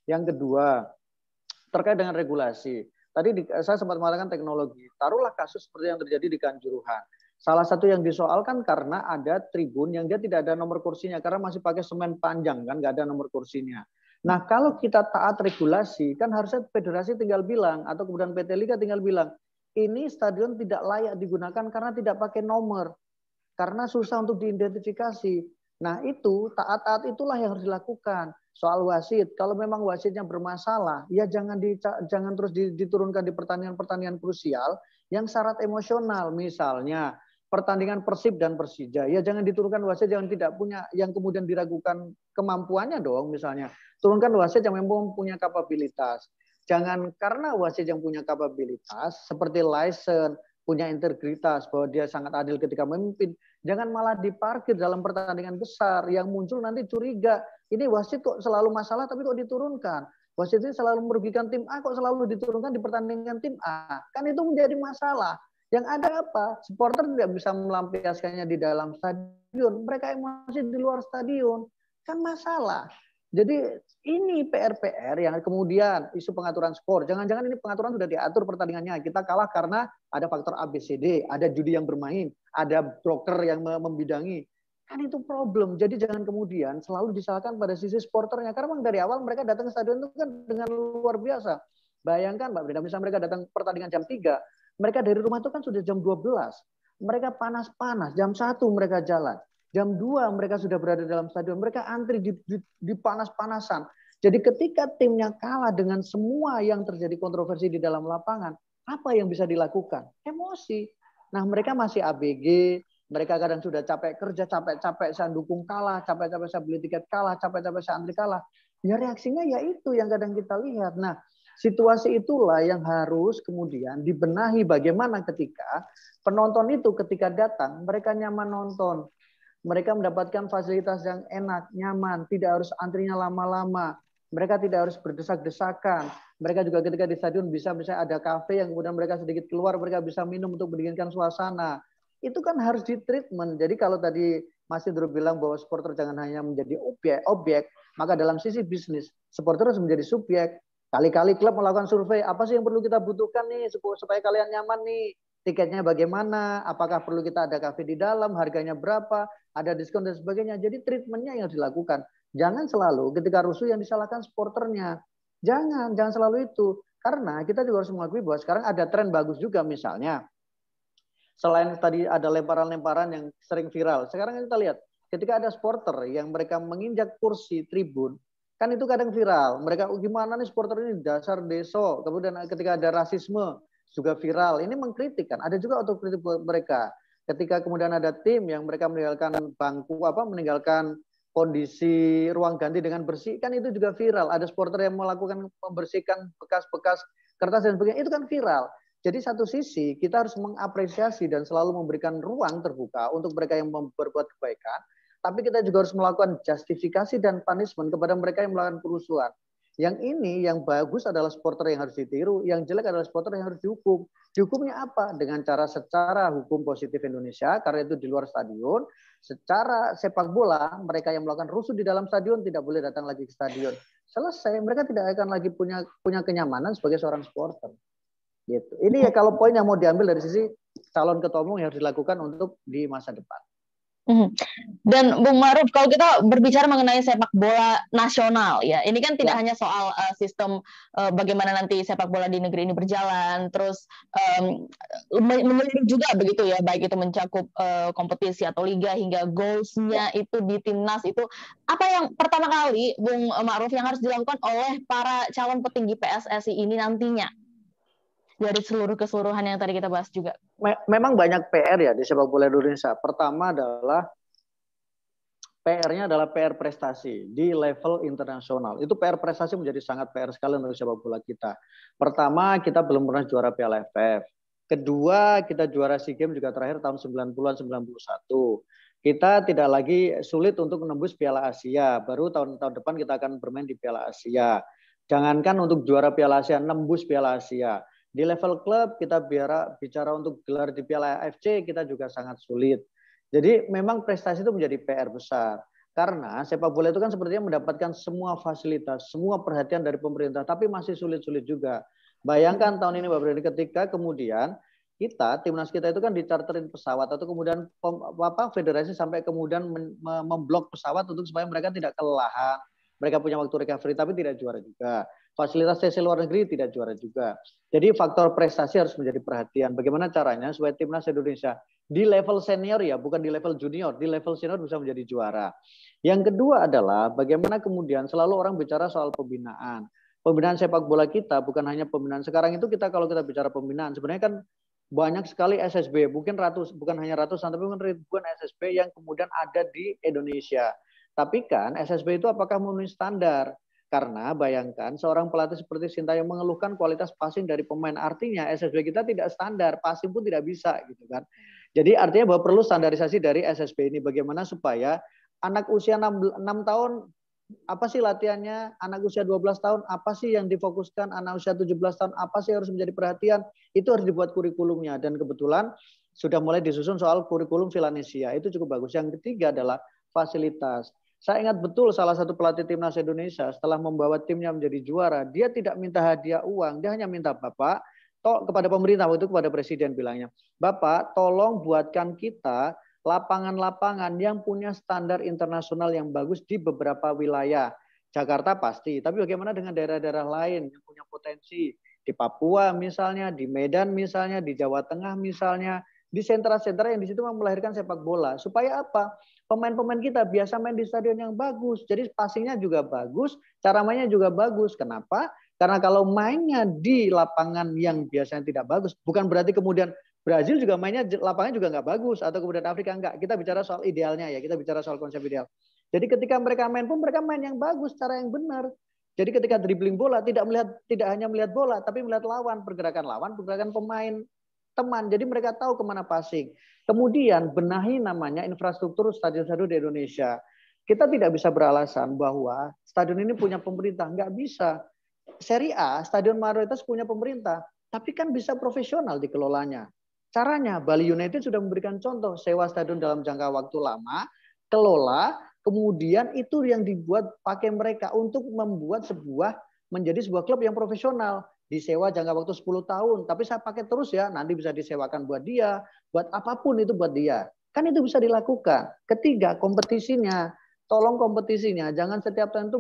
Yang kedua, terkait dengan regulasi. Tadi saya sempat mengatakan teknologi. Taruhlah kasus seperti yang terjadi di Kanjuruhan. Salah satu yang disoalkan karena ada tribun yang dia tidak ada nomor kursinya karena masih pakai semen panjang kan, nggak ada nomor kursinya. Nah kalau kita taat regulasi kan harusnya federasi tinggal bilang atau kemudian PT Liga tinggal bilang ini stadion tidak layak digunakan karena tidak pakai nomor, karena susah untuk diidentifikasi. Nah itu taat-taat itulah yang harus dilakukan. Soal wasit, kalau memang wasitnya bermasalah, ya jangan terus diturunkan di pertandingan-pertandingan krusial yang syarat emosional, misalnya pertandingan Persib dan Persija, ya jangan diturunkan wasit yang tidak punya, yang kemudian diragukan kemampuannya dong, misalnya turunkan wasit yang memang punya kapabilitas. Jangan karena wasit yang punya kapabilitas seperti license, punya integritas bahwa dia sangat adil ketika memimpin, jangan malah diparkir dalam pertandingan besar yang muncul nanti curiga, ini wasit kok selalu masalah tapi kok diturunkan. Wasit ini selalu merugikan tim A kok selalu diturunkan di pertandingan tim A. Kan itu menjadi masalah. Yang ada apa? Supporter tidak bisa melampiaskannya di dalam stadion. Mereka emosi di luar stadion. Kan masalah. Jadi ini PR-PR yang kemudian isu pengaturan skor. Jangan-jangan ini pengaturan sudah diatur pertandingannya. Kita kalah karena ada faktor ABCD, ada judi yang bermain, ada broker yang membidangi. Kan itu problem. Jadi jangan kemudian selalu disalahkan pada sisi supporternya. Karena memang dari awal mereka datang ke stadion itu kan dengan luar biasa. Bayangkan Mbak Brenda, misalnya mereka datang pertandingan jam 3, mereka dari rumah itu kan sudah jam 12. Mereka panas-panas, jam 1 mereka jalan. Jam 2 mereka sudah berada dalam stadion. Mereka antri di panas-panasan. Jadi ketika timnya kalah dengan semua yang terjadi kontroversi di dalam lapangan, apa yang bisa dilakukan? Emosi. Nah mereka masih ABG, mereka kadang sudah capek kerja, capek-capek saya dukung kalah, capek-capek saya beli tiket kalah, capek-capek saya antri kalah. Ya reaksinya ya itu yang kadang kita lihat. Nah situasi itulah yang harus kemudian dibenahi bagaimana ketika penonton itu ketika datang mereka nyaman nonton. Mereka mendapatkan fasilitas yang enak, nyaman, tidak harus antrinya lama-lama. Mereka tidak harus berdesak-desakan. Mereka juga ketika di stadion bisa misalnya ada kafe yang kemudian mereka sedikit keluar, mereka bisa minum untuk mendinginkan suasana. Itu kan harus ditreatment. Jadi kalau tadi Mas Indro bilang bahwa supporter jangan hanya menjadi objek, maka dalam sisi bisnis, supporter harus menjadi subjek. Kali-kali klub melakukan survei, apa sih yang perlu kita butuhkan nih supaya kalian nyaman nih? Tiketnya bagaimana? Apakah perlu kita ada kafe di dalam? Harganya berapa? Ada diskon dan sebagainya. Jadi treatmentnya yang harus dilakukan. Jangan selalu ketika rusuh yang disalahkan supporternya. Jangan selalu itu. Karena kita juga harus mengakui bahwa sekarang ada tren bagus juga misalnya. Selain tadi ada lemparan-lemparan yang sering viral. Sekarang kita lihat ketika ada supporter yang mereka menginjak kursi tribun, kan itu kadang viral. Mereka gimana nih supporter ini dasar deso. Kemudian ketika ada rasisme juga viral. Ini mengkritik kan. Ada juga otokritik mereka. Ketika kemudian ada tim yang mereka meninggalkan meninggalkan kondisi ruang ganti dengan bersih, kan itu juga viral. Ada supporter yang melakukan membersihkan bekas-bekas kertas dan sebagainya. Itu kan viral. Jadi satu sisi kita harus mengapresiasi dan selalu memberikan ruang terbuka untuk mereka yang berbuat kebaikan, tapi kita juga harus melakukan justifikasi dan punishment kepada mereka yang melakukan kerusuhan. Yang ini yang bagus adalah supporter yang harus ditiru, yang jelek adalah supporter yang harus dihukum. Dihukumnya apa? Dengan cara secara hukum positif Indonesia, karena itu di luar stadion. Secara sepak bola, mereka yang melakukan rusuh di dalam stadion tidak boleh datang lagi ke stadion. Selesai, mereka tidak akan lagi punya kenyamanan sebagai seorang supporter. Gitu. Ini ya kalau poin yang mau diambil dari sisi calon ketua umum yang harus dilakukan untuk di masa depan. Dan Bung Ma'ruf, kalau kita berbicara mengenai sepak bola nasional ya, ini kan tidak hanya soal sistem bagaimana nanti sepak bola di negeri ini berjalan, terus menyeluruh juga begitu ya, baik itu mencakup kompetisi atau liga hingga goalsnya itu di timnas itu. Apa yang pertama kali Bung Ma'ruf yang harus dilakukan oleh para calon petinggi PSSI ini nantinya? Dari seluruh keseluruhan yang tadi kita bahas juga. Memang banyak PR ya di sepak bola Indonesia. Pertama adalah PR-nya adalah PR prestasi di level internasional. Itu PR prestasi menjadi sangat PR sekali untuk sepak bola kita. Pertama, kita belum pernah juara Piala AFF. Kedua, kita juara SEA Games juga terakhir tahun 90-an 91. Kita tidak lagi sulit untuk menembus Piala Asia. Baru tahun depan kita akan bermain di Piala Asia. Jangankan untuk juara Piala Asia, nembus Piala Asia. Di level klub kita bicara untuk gelar di Piala AFC kita juga sangat sulit. Jadi memang prestasi itu menjadi PR besar. Karena sepak bola itu kan sepertinya mendapatkan semua fasilitas, semua perhatian dari pemerintah, tapi masih sulit-sulit juga. Bayangkan tahun ini Mbak Brenda ketika kemudian timnas kita itu kan dicarterin pesawat atau kemudian federasi sampai kemudian memblok pesawat untuk supaya mereka tidak kelelahan. Mereka punya waktu recovery tapi tidak juara juga. Fasilitas TC luar negeri tidak juara juga. Jadi faktor prestasi harus menjadi perhatian. Bagaimana caranya supaya timnas Indonesia di level senior ya, bukan di level junior, di level senior bisa menjadi juara. Yang kedua adalah bagaimana kemudian selalu orang bicara soal pembinaan. Pembinaan sepak bola kita bukan hanya pembinaan. Sekarang itu kalau kita bicara pembinaan, sebenarnya kan banyak sekali SSB, bukan hanya ratusan, tapi ribuan SSB yang kemudian ada di Indonesia. Tapi kan SSB itu apakah memenuhi standar? Karena bayangkan seorang pelatih seperti Sintayong mengeluhkan kualitas passing dari pemain. Artinya SSB kita tidak standar, passing pun tidak bisa gitu kan. Jadi artinya bahwa perlu standarisasi dari SSB ini. Bagaimana supaya anak usia 6 tahun apa sih latihannya, anak usia 12 tahun apa sih yang difokuskan, anak usia 17 tahun apa sih harus menjadi perhatian. Itu harus dibuat kurikulumnya. Dan kebetulan sudah mulai disusun soal kurikulum Villanesia. Itu cukup bagus. Yang ketiga adalah fasilitas. Saya ingat betul salah satu pelatih timnas Indonesia setelah membawa timnya menjadi juara, dia tidak minta hadiah uang, dia hanya minta Bapak, kepada pemerintah, waktu itu kepada presiden bilangnya, Bapak tolong buatkan kita lapangan-lapangan yang punya standar internasional yang bagus di beberapa wilayah. Jakarta pasti, tapi bagaimana dengan daerah-daerah lain yang punya potensi, di Papua misalnya, di Medan misalnya, di Jawa Tengah misalnya, di sentra-sentra yang di situ melahirkan sepak bola. Supaya apa? Pemain-pemain kita biasa main di stadion yang bagus. Jadi passingnya juga bagus, cara mainnya juga bagus. Kenapa? Karena kalau mainnya di lapangan yang biasanya tidak bagus, bukan berarti kemudian Brazil juga mainnya lapangannya juga nggak bagus, atau kemudian Afrika enggak. Kita bicara soal idealnya ya, kita bicara soal konsep ideal. Jadi ketika mereka main pun mereka main yang bagus, cara yang benar. Jadi ketika dribbling bola tidak hanya melihat bola, tapi melihat lawan, pergerakan pemain, teman. Jadi mereka tahu kemana passing. Kemudian benahi namanya infrastruktur stadion-stadion di Indonesia. Kita tidak bisa beralasan bahwa stadion ini punya pemerintah. Nggak bisa. Serie A, stadion mayoritas punya pemerintah. Tapi kan bisa profesional dikelolanya. Caranya, Bali United sudah memberikan contoh. Sewa stadion dalam jangka waktu lama, kelola, kemudian itu yang dibuat pakai mereka untuk membuat menjadi sebuah klub yang profesional. Disewa jangka waktu 10 tahun. Tapi saya pakai terus ya, nanti bisa disewakan buat dia, buat apapun itu buat dia. Kan itu bisa dilakukan. Ketiga, kompetisinya. Tolong kompetisinya. Jangan setiap tahun itu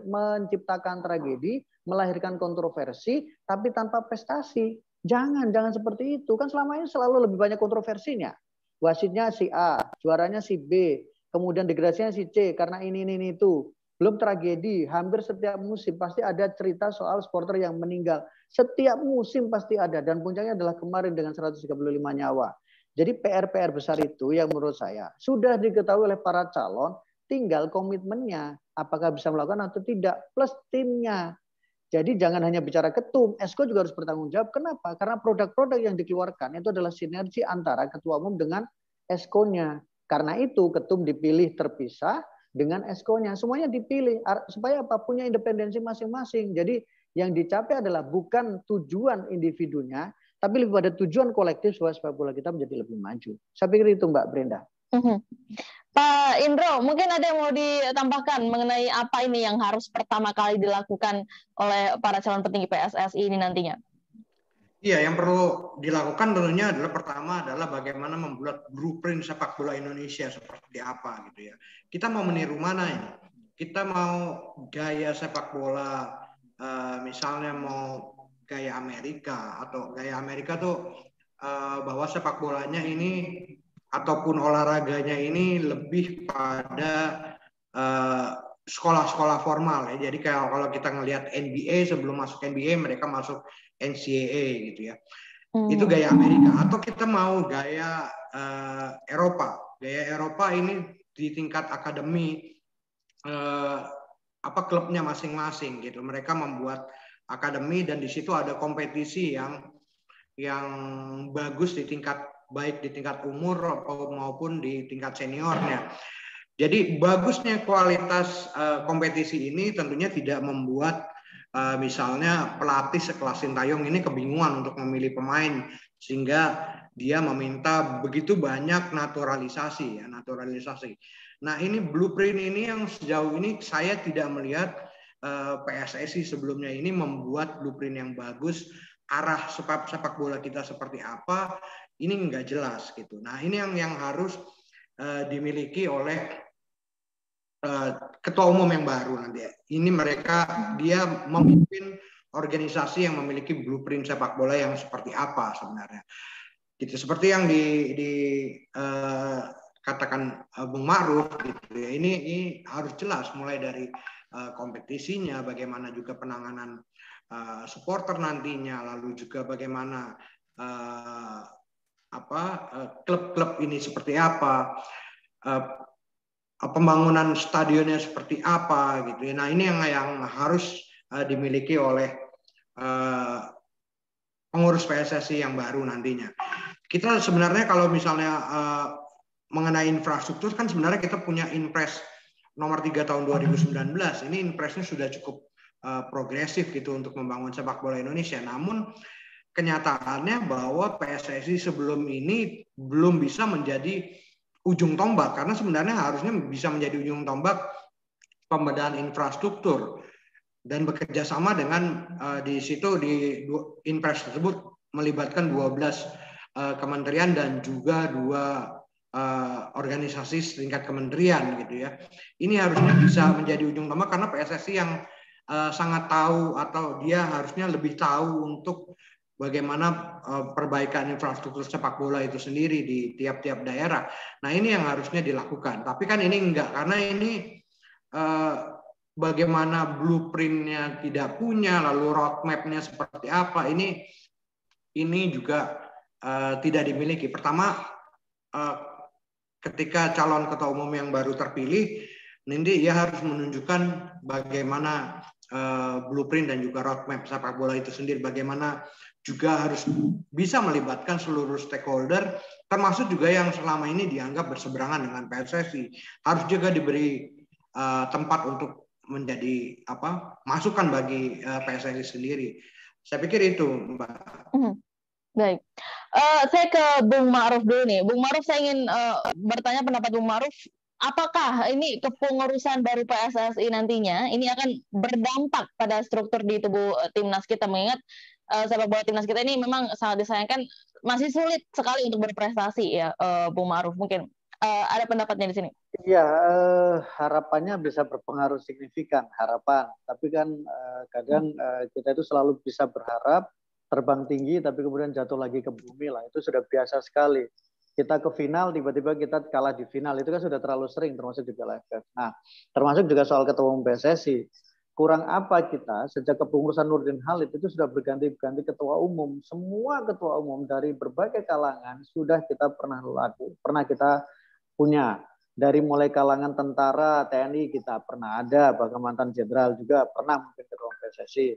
menciptakan tragedi, melahirkan kontroversi, tapi tanpa prestasi. Jangan seperti itu. Kan selama ini selalu lebih banyak kontroversinya. Wasitnya si A, juaranya si B, kemudian degradasinya si C, karena ini itu. Belum tragedi, hampir setiap musim pasti ada cerita soal supporter yang meninggal. Setiap musim pasti ada, dan puncaknya adalah kemarin dengan 135 nyawa. Jadi PR-PR besar itu yang menurut saya sudah diketahui oleh para calon, tinggal komitmennya, apakah bisa melakukan atau tidak, plus timnya. Jadi jangan hanya bicara ketum, Esko juga harus bertanggung jawab. Kenapa? Karena produk-produk yang dikeluarkan itu adalah sinergi antara ketua umum dengan Eskonya. Karena itu ketum dipilih terpisah dengan Eskonya. Semuanya dipilih supaya apa? Punya independensi masing-masing. Jadi yang dicapai adalah bukan tujuan individunya, tapi lebih pada tujuan kolektif supaya sepak bola kita menjadi lebih maju. Saya pikir itu Mbak Brenda. Pak Indro, mungkin ada yang mau ditambahkan mengenai apa ini yang harus pertama kali dilakukan oleh para calon petinggi PSSI ini nantinya? Iya, yang perlu dilakukan tentunya adalah pertama adalah bagaimana membuat blueprint sepak bola Indonesia seperti apa gitu ya. Kita mau meniru mana ini? Kita mau gaya sepak bola misalnya mau gaya Amerika atau gaya Amerika tuh bahwa sepak bolanya ini ataupun olahraganya ini lebih pada sekolah-sekolah formal ya. Jadi kalau kita ngelihat NBA, sebelum masuk NBA mereka masuk NCAA gitu ya. Itu gaya Amerika. Atau kita mau gaya Eropa. Gaya Eropa ini di tingkat akademi klubnya masing-masing gitu. Mereka membuat akademi dan di situ ada kompetisi yang bagus di tingkat baik di tingkat umur maupun di tingkat seniornya. Jadi bagusnya kualitas kompetisi ini tentunya tidak membuat misalnya pelatih sekelas Sintayong ini kebingungan untuk memilih pemain sehingga dia meminta begitu banyak naturalisasi. Nah ini blueprint ini yang sejauh ini saya tidak melihat PSSI sebelumnya ini membuat blueprint yang bagus, arah sepak bola kita seperti apa ini nggak jelas gitu. Nah ini yang harus dimiliki oleh ketua umum yang baru nanti. Ini dia memimpin organisasi yang memiliki blueprint sepak bola yang seperti apa sebenarnya. Gitu seperti yang katakan Bung Ma'ruf gitu ya. Ini harus jelas mulai dari kompetisinya, bagaimana juga penanganan supporter nantinya, lalu juga bagaimana klub-klub ini seperti apa, pembangunan stadionnya seperti apa gitu ya. Nah ini yang harus dimiliki oleh pengurus PSSI yang baru nantinya. Kita sebenarnya kalau misalnya mengenai infrastruktur kan sebenarnya kita punya Inpres nomor 3 tahun 2019. Ini Inpresnya sudah cukup progresif gitu untuk membangun sepak bola Indonesia. Namun kenyataannya bahwa PSSI sebelum ini belum bisa menjadi ujung tombak, karena sebenarnya harusnya bisa menjadi ujung tombak pembenahan infrastruktur dan bekerja sama dengan di situ di Inpres tersebut melibatkan 12 kementerian dan juga 2 organisasi setingkat kementerian gitu ya. Ini harusnya bisa menjadi ujung tombak karena PSSI yang sangat tahu atau dia harusnya lebih tahu untuk bagaimana perbaikan infrastruktur sepak bola itu sendiri di tiap-tiap daerah. Nah ini yang harusnya dilakukan. Tapi kan ini enggak, karena ini bagaimana blueprintnya tidak punya, lalu roadmapnya seperti apa, ini juga tidak dimiliki. Pertama, ketika calon ketua umum yang baru terpilih, nanti ia harus menunjukkan bagaimana blueprint dan juga roadmap sepak bola itu sendiri, bagaimana juga harus bisa melibatkan seluruh stakeholder, termasuk juga yang selama ini dianggap berseberangan dengan PSSI. Harus juga diberi tempat untuk menjadi masukan bagi PSSI sendiri. Saya pikir itu, Mbak. Baik, saya ke Bung Ma'ruf dulu nih. Bung Ma'ruf, saya ingin bertanya pendapat Bung Ma'ruf. Apakah ini kepengurusan baru PSSI nantinya ini akan berdampak pada struktur di tubuh timnas kita, mengingat sepak bola timnas kita ini memang sangat disayangkan, masih sulit sekali untuk berprestasi ya, Bung Ma'ruf. Mungkin ada pendapatnya di sini. Iya, harapannya bisa berpengaruh signifikan, harapan. Tapi kan kadang kita itu selalu bisa berharap terbang tinggi, tapi kemudian jatuh lagi ke bumi lah. Itu sudah biasa sekali. Kita ke final, tiba-tiba kita kalah di final. Itu kan sudah terlalu sering, termasuk juga AFF. Nah, termasuk juga soal ketua umum PSSI. Kurang apa kita sejak kepengurusan Nurdin Halid itu sudah berganti-ganti ketua umum. Semua ketua umum dari berbagai kalangan sudah kita pernah kita punya. Dari mulai kalangan tentara, TNI kita pernah ada, bahkan mantan jenderal juga pernah mungkin ketua PSSI.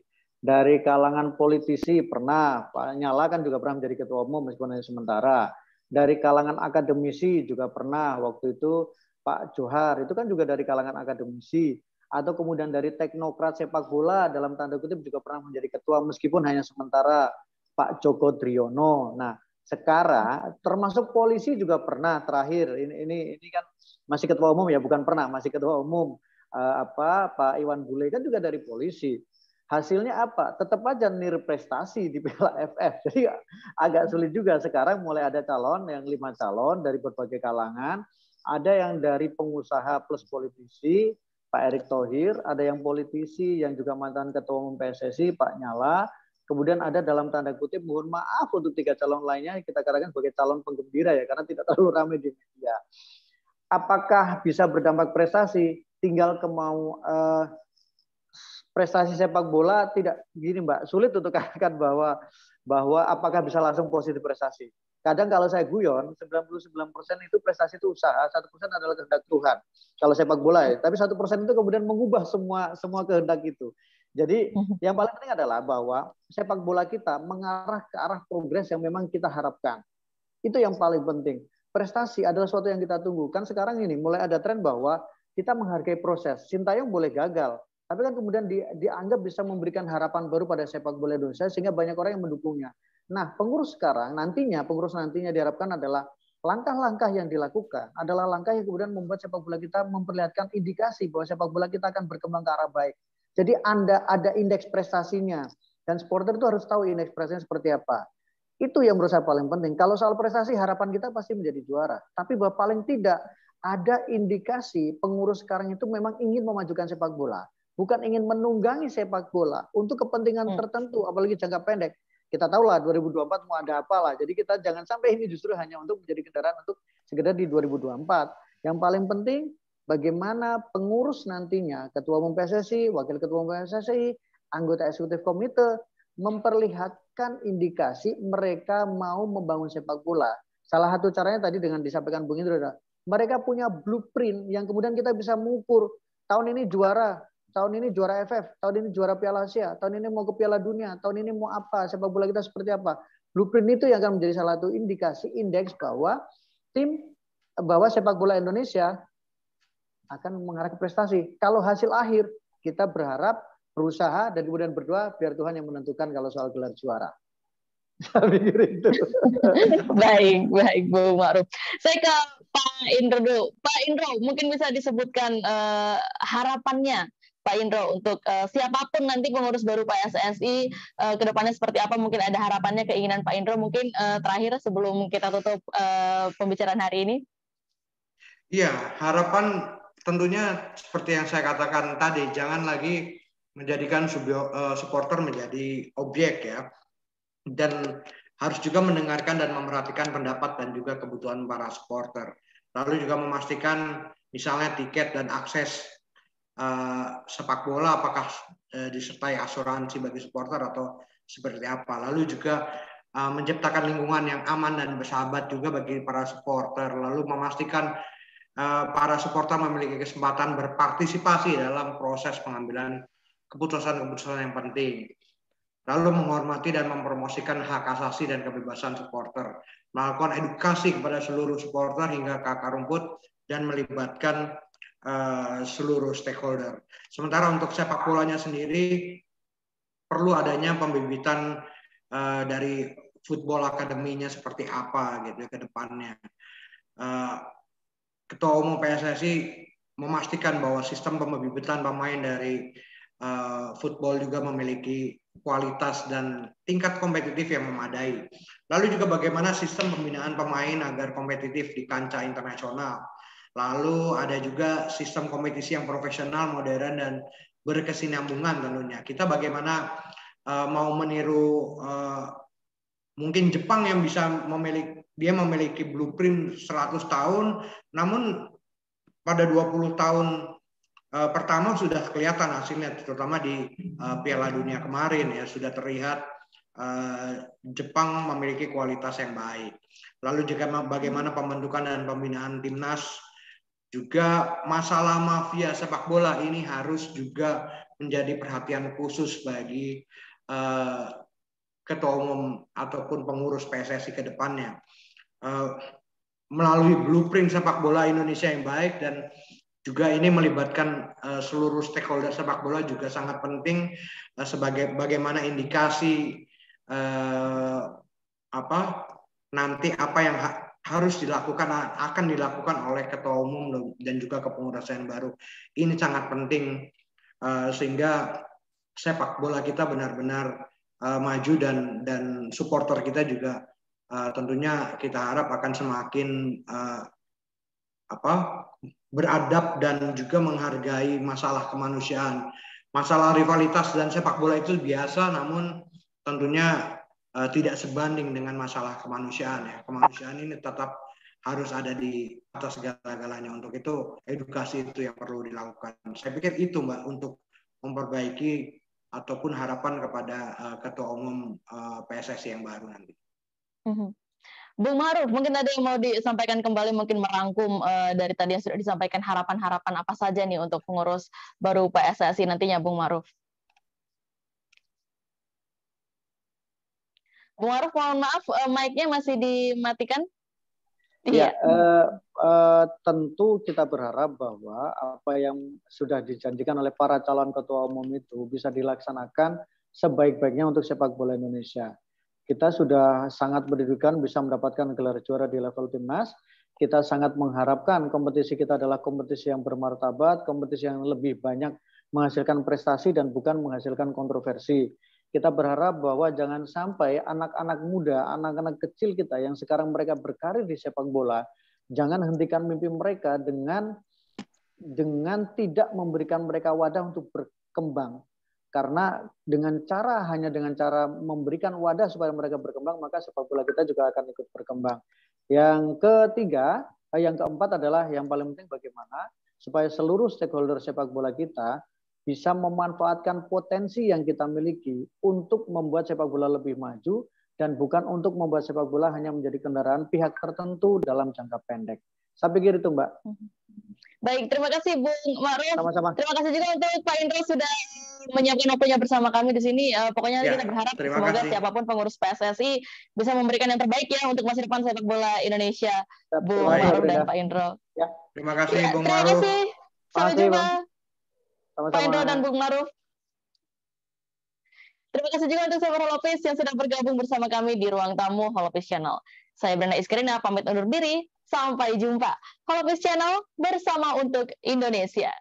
Dari kalangan politisi pernah, Pak Nyala kan juga pernah menjadi ketua umum meskipun hanya sementara. Dari kalangan akademisi juga pernah, waktu itu Pak Johar, itu kan juga dari kalangan akademisi. Atau kemudian dari teknokrat sepak bola, dalam tanda kutip juga pernah menjadi ketua meskipun hanya sementara, Pak Joko Driono. Nah, sekarang termasuk polisi juga pernah terakhir. Ini kan masih ketua umum ya, bukan pernah, masih ketua umum. Pak Iwan Bule kan juga dari polisi. Hasilnya apa? Tetap aja prestasi di Piala AFF. Jadi agak sulit juga sekarang mulai ada calon yang 5 calon dari berbagai kalangan. Ada yang dari pengusaha plus politisi, Pak Erick Thohir, ada yang politisi yang juga mantan ketua umum PSSI, Pak Nyala. Kemudian ada dalam tanda kutip, mohon maaf untuk 3 calon lainnya, kita katakan sebagai calon penggembira ya, karena tidak terlalu ramai di media. Apakah bisa berdampak prestasi? Tinggal prestasi sepak bola tidak gini Mbak, sulit untuk katakan bahwa apakah bisa langsung positif prestasi. Kadang kalau saya guyon, 99% itu prestasi itu usaha, 1% adalah kehendak Tuhan. Kalau sepak bola ya, tapi 1% itu kemudian mengubah semua kehendak itu. Jadi yang paling penting adalah bahwa sepak bola kita mengarah ke arah progres yang memang kita harapkan. Itu yang paling penting. Prestasi adalah sesuatu yang kita tunggu. Kan sekarang ini mulai ada tren bahwa kita menghargai proses. Sintayong boleh gagal, tapi kan kemudian dianggap bisa memberikan harapan baru pada sepak bola Indonesia sehingga banyak orang yang mendukungnya. Nah, pengurus nantinya diharapkan adalah langkah-langkah yang dilakukan adalah langkah yang kemudian membuat sepak bola kita memperlihatkan indikasi bahwa sepak bola kita akan berkembang ke arah baik. Jadi ada indeks prestasinya dan supporter itu harus tahu indeks prestasinya seperti apa. Itu yang menurut saya paling penting. Kalau soal prestasi harapan kita pasti menjadi juara, tapi bahwa paling tidak ada indikasi pengurus sekarang itu memang ingin memajukan sepak bola. Bukan ingin menunggangi sepak bola untuk kepentingan tertentu, apalagi jangka pendek. Kita tahu lah 2024 mau ada apa lah. Jadi kita jangan sampai ini justru hanya untuk menjadi kendaraan untuk sekedar di 2024. Yang paling penting bagaimana pengurus nantinya, ketua umum PSSI, wakil ketua umum PSSI, anggota eksekutif komite, memperlihatkan indikasi mereka mau membangun sepak bola. Salah satu caranya tadi dengan disampaikan Bung Indro, mereka punya blueprint yang kemudian kita bisa mengukur. Tahun ini juara, tahun ini juara AFF, tahun ini juara Piala Asia, tahun ini mau ke Piala Dunia, tahun ini mau apa, sepak bola kita seperti apa. Blueprint itu yang akan menjadi salah satu indikasi, indeks bahwa sepak bola Indonesia akan mengarah ke prestasi. Kalau hasil akhir, kita berharap, berusaha, dan kemudian berdoa, biar Tuhan yang menentukan kalau soal gelar juara. Saya pikir itu. Baik Bu Ma'ruf. Saya ke Pak Indro dulu. Pak Indro, mungkin bisa disebutkan harapannya Pak Indro untuk siapapun nanti pengurus baru PSSI ke depannya seperti apa, mungkin ada harapannya, keinginan Pak Indro mungkin terakhir sebelum kita tutup pembicaraan hari ini. Iya, harapan tentunya seperti yang saya katakan tadi, jangan lagi menjadikan supporter menjadi objek ya, dan harus juga mendengarkan dan memerhatikan pendapat dan juga kebutuhan para supporter. Lalu juga memastikan misalnya tiket dan akses sepak bola apakah disertai asuransi bagi supporter atau seperti apa. Lalu juga menciptakan lingkungan yang aman dan bersahabat juga bagi para supporter. Lalu memastikan para supporter memiliki kesempatan berpartisipasi dalam proses pengambilan keputusan-keputusan yang penting. Lalu menghormati dan mempromosikan hak asasi dan kebebasan supporter, melakukan edukasi kepada seluruh supporter hingga ke akar rumput dan melibatkan seluruh stakeholder. Sementara untuk sepak bolanya sendiri perlu adanya pembibitan dari football akademinya seperti apa gitu ke depannya. Ketua Umum PSSI memastikan bahwa sistem pembibitan pemain dari football juga memiliki kualitas dan tingkat kompetitif yang memadai. Lalu juga bagaimana sistem pembinaan pemain agar kompetitif di kancah internasional. Lalu ada juga sistem kompetisi yang profesional, modern, dan berkesinambungan tentunya. Kita bagaimana mau meniru mungkin Jepang yang bisa memiliki blueprint 100 tahun, namun pada 20 tahun pertama sudah kelihatan hasilnya, terutama di Piala Dunia kemarin ya, sudah terlihat Jepang memiliki kualitas yang baik. Lalu juga bagaimana pembentukan dan pembinaan timnas, juga masalah mafia sepak bola ini harus juga menjadi perhatian khusus bagi ketua umum ataupun pengurus PSSI ke depannya. Melalui blueprint sepak bola Indonesia yang baik, dan juga ini melibatkan seluruh stakeholder sepak bola juga sangat penting sebagai bagaimana indikasi nanti apa yang harus dilakukan, akan dilakukan oleh ketua umum dan juga kepengurusan baru. Ini sangat penting sehingga sepak bola kita benar-benar maju, dan supporter kita juga tentunya kita harap akan semakin beradab dan juga menghargai masalah kemanusiaan. Masalah rivalitas dan sepak bola itu biasa, namun tentunya tidak sebanding dengan masalah kemanusiaan ya. Kemanusiaan ini tetap harus ada di atas segala-galanya. Untuk itu edukasi itu yang perlu dilakukan. Saya pikir itu Mbak, untuk memperbaiki ataupun harapan kepada ketua umum PSSI yang baru nanti. Bung Ma'ruf, mungkin ada yang mau disampaikan kembali, mungkin merangkum dari tadi yang sudah disampaikan, harapan-harapan apa saja nih untuk pengurus baru PSSI nantinya, Bung Ma'ruf. Bung Ma'ruf, mohon maaf, mic-nya masih dimatikan? Ya, tentu kita berharap bahwa apa yang sudah dijanjikan oleh para calon ketua umum itu bisa dilaksanakan sebaik-baiknya untuk sepak bola Indonesia. Kita sudah sangat berdirikan bisa mendapatkan gelar juara di level timnas. Kita sangat mengharapkan kompetisi kita adalah kompetisi yang bermartabat, kompetisi yang lebih banyak menghasilkan prestasi dan bukan menghasilkan kontroversi. Kita berharap bahwa jangan sampai anak-anak muda, anak-anak kecil kita yang sekarang mereka berkarir di sepak bola, jangan hentikan mimpi mereka dengan tidak memberikan mereka wadah untuk berkembang. Karena hanya dengan cara memberikan wadah supaya mereka berkembang, maka sepak bola kita juga akan ikut berkembang. Yang keempat adalah yang paling penting, bagaimana supaya seluruh stakeholder sepak bola kita bisa memanfaatkan potensi yang kita miliki untuk membuat sepak bola lebih maju, dan bukan untuk membuat sepak bola hanya menjadi kendaraan pihak tertentu dalam jangka pendek. Saya pikir itu, Mbak. Baik, terima kasih Bung Ma'ruf. Sama-sama. Terima kasih juga untuk Pak Indro sudah menyiapkan waktunya bersama kami di sini. Pokoknya kita berharap semoga siapapun pengurus PSSI bisa memberikan yang terbaik ya untuk masa depan sepak bola Indonesia. Bung Ma'ruf dan Pak Indro. Ya. Terima kasih Bung Ma'ruf. Terima kasih. Sampai jumpa. Pak Indro dan Bung Ma'ruf. Terima kasih juga untuk sahabat Holopis yang sudah bergabung bersama kami di ruang tamu Holopis Channel. Saya Brenda Iskarina pamit undur diri. Sampai jumpa. Holopis Channel bersama untuk Indonesia.